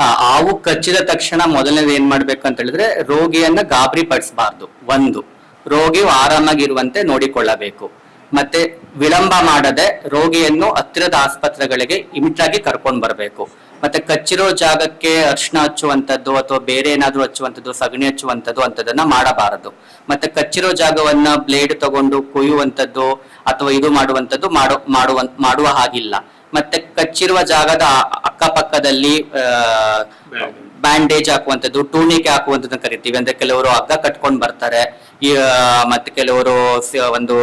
ಹಾವು ಕಚ್ಚಿದ ತಕ್ಷಣ ಮೊದಲನೇದು ಏನ್ ಮಾಡ್ಬೇಕು ಅಂತ ಹೇಳಿದ್ರೆ ರೋಗಿಯನ್ನ ಗಾಬರಿ ಪಡಿಸಬಾರ್ದು. ಒಂದು, ರೋಗಿಯು ಆರಾಮಾಗಿರುವಂತೆ ನೋಡಿಕೊಳ್ಳಬೇಕು. ಮತ್ತೆ ವಿಳಂಬ ಮಾಡದೆ ರೋಗಿಯನ್ನು ಹತ್ತಿರದ ಆಸ್ಪತ್ರೆಗಳಿಗೆ ಇಮಿಡಿಯೇಟ್ ಆಗಿ ಕರ್ಕೊಂಡ್ ಬರ್ಬೇಕು. ಮತ್ತೆ ಕಚ್ಚಿರೋ ಜಾಗಕ್ಕೆ ಅರ್ಶನ ಹಚ್ಚುವಂತದ್ದು ಅಥವಾ ಬೇರೆ ಏನಾದ್ರೂ ಹಚ್ಚುವಂತದ್ದು, ಸಗಣಿ ಹಚ್ಚುವಂತದ್ದು ಅಂತದನ್ನ ಮಾಡಬಾರದು. ಮತ್ತೆ ಕಚ್ಚಿರೋ ಜಾಗವನ್ನ ಬ್ಲೇಡ್ ತಗೊಂಡು ಕೊಯ್ಯುವಂತದ್ದು ಅಥವಾ ಇದು ಮಾಡುವ ಹಾಗಿಲ್ಲ. ಮತ್ತೆ ಕಚ್ಚಿರುವ ಜಾಗದ ಅಕ್ಕಪಕ್ಕದಲ್ಲಿ ಬ್ಯಾಂಡೇಜ್ ಹಾಕುವಂಥದ್ದು, ಟೂನಿಕೆ ಹಾಕುವಂಥದ್ದು ಕರಿತೀವಿ. ಅಂದ್ರೆ ಕೆಲವರು ಹಗ್ಗ ಕಟ್ಕೊಂಡ್ ಬರ್ತಾರೆ, ಮತ್ತೆ ಕೆಲವರು ಒಂದು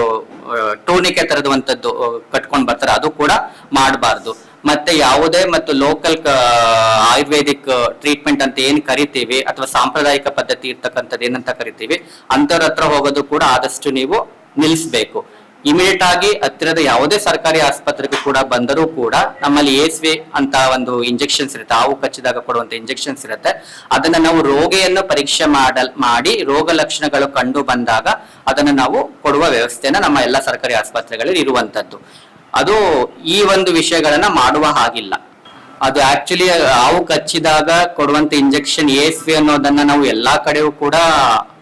ಟೂನಿಕೆ ತರದುವಂಥದ್ದು ಕಟ್ಕೊಂಡ್ ಬರ್ತಾರೆ, ಅದು ಕೂಡ ಮಾಡಬಾರ್ದು. ಮತ್ತೆ ಯಾವುದೇ ಮತ್ತು ಲೋಕಲ್ ಆಯುರ್ವೇದಿಕ್ ಟ್ರೀಟ್ಮೆಂಟ್ ಅಂತ ಏನ್ ಕರಿತೀವಿ ಅಥವಾ ಸಾಂಪ್ರದಾಯಿಕ ಪದ್ಧತಿ ಇರ್ತಕ್ಕಂಥದ್ದು ಏನಂತ ಕರಿತೀವಿ, ಅಂತವ್ರ ಹತ್ರ ಹೋಗೋದು ಕೂಡ ಆದಷ್ಟು ನೀವು ನಿಲ್ಲಿಸಬೇಕು. ಇಮಿಡಿಯೇಟ್ ಆಗಿ ಹತ್ತಿರದ ಯಾವುದೇ ಸರ್ಕಾರಿ ಆಸ್ಪತ್ರೆಗೆ ಕೂಡ ಬಂದರೂ ಕೂಡ ನಮ್ಮಲ್ಲಿ ASV ಅಂತ ಒಂದು ಇಂಜೆಕ್ಷನ್ಸ್ ಇರುತ್ತೆ, ಹಾವು ಕಚ್ಚಿದಾಗ ಕೊಡುವಂತ ಇಂಜೆಕ್ಷನ್ಸ್ ಇರುತ್ತೆ. ಅದನ್ನ ನಾವು ರೋಗಿಯನ್ನು ಪರೀಕ್ಷೆ ಮಾಡಿ ರೋಗ ಲಕ್ಷಣಗಳು ಕಂಡು ಬಂದಾಗ ಅದನ್ನ ನಾವು ಕೊಡುವ ವ್ಯವಸ್ಥೆನ ನಮ್ಮ ಎಲ್ಲ ಸರ್ಕಾರಿ ಆಸ್ಪತ್ರೆಗಳಲ್ಲಿ ಇರುವಂತದ್ದು. ಅದು ಈ ಒಂದು ವಿಷಯಗಳನ್ನ ಮಾಡುವ ಹಾಗಿಲ್ಲ. ಅದು ಆಕ್ಚುಲಿ ಹಾವು ಕಚ್ಚಿದಾಗ ಕೊಡುವಂತ ಇಂಜೆಕ್ಷನ್ ASV ಅನ್ನೋದನ್ನ ನಾವು ಎಲ್ಲಾ ಕಡೆಯೂ ಕೂಡ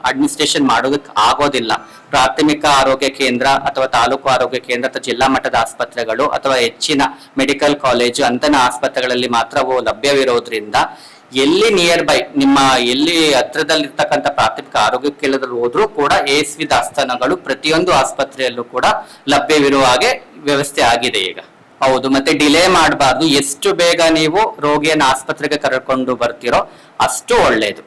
ಅಡ್ಮಿನಿಸ್ಟ್ರೇಷನ್ ಮಾಡೋದಕ್ಕೆ ಆಗೋದಿಲ್ಲ. ಪ್ರಾಥಮಿಕ ಆರೋಗ್ಯ ಕೇಂದ್ರ ಅಥವಾ ತಾಲೂಕು ಆರೋಗ್ಯ ಕೇಂದ್ರ ಅಥವಾ ಜಿಲ್ಲಾ ಮಟ್ಟದ ಆಸ್ಪತ್ರೆಗಳು ಅಥವಾ ಹೆಚ್ಚಿನ ಮೆಡಿಕಲ್ ಕಾಲೇಜು ಅಂತನ ಆಸ್ಪತ್ರೆಗಳಲ್ಲಿ ಮಾತ್ರ ಅವು ಲಭ್ಯವಿರೋದ್ರಿಂದ ಎಲ್ಲಿ ನಿಯರ್ ಬೈ ನಿಮ್ಮ ಎಲ್ಲಿ ಹತ್ರದಲ್ಲಿರ್ತಕ್ಕಂಥ ಪ್ರಾಥಮಿಕ ಆರೋಗ್ಯ ಕೇಂದ್ರದಲ್ಲಿ ಹೋದ್ರೂ ಕೂಡ ASV ದಾಸ್ತಾನುಗಳು ಪ್ರತಿಯೊಂದು ಆಸ್ಪತ್ರೆಯಲ್ಲೂ ಕೂಡ ಲಭ್ಯವಿರುವ ಹಾಗೆ ವ್ಯವಸ್ಥೆ ಆಗಿದೆ ಈಗ. ಹೌದು, ಮತ್ತೆ ಡಿಲೇ ಮಾಡಬಾರ್ದು. ಎಷ್ಟು ಬೇಗ ನೀವು ರೋಗಿಯನ್ನು ಆಸ್ಪತ್ರೆಗೆ ಕರ್ಕೊಂಡು ಬರ್ತೀರೋ ಅಷ್ಟು ಒಳ್ಳೇದು.